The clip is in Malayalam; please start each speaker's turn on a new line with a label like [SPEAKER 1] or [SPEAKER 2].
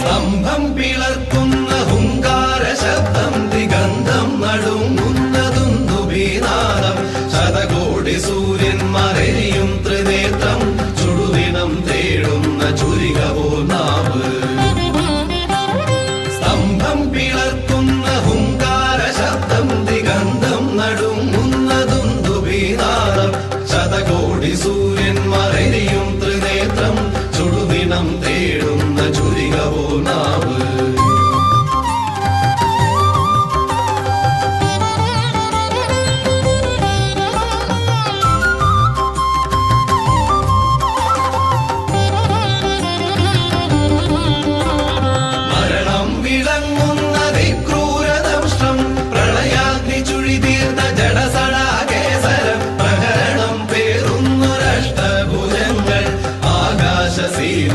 [SPEAKER 1] സ്തംഭം പിളർക്കുന്ന ഹുങ്കാര ശബ്ദം ദിഗന്ധം നടുങ്ങുന്നതും ദുഭീനാദം ശതകോടി സൂര്യന്മാരെയും ത്രിനേത്രം ചുടുദിനം തേടുന്ന ചുരിക പോൽ നാവ് സ്തംഭം പിളർക്കുന്ന ഹുങ്കാര ശബ്ദം ദിഗന്ധം നടുങ്ങുന്നതും ദുഭീനാദം ശതകോടി സൂര്യന്മാരെയും ത്രിനേത്രം ചുടുദിനം തേടും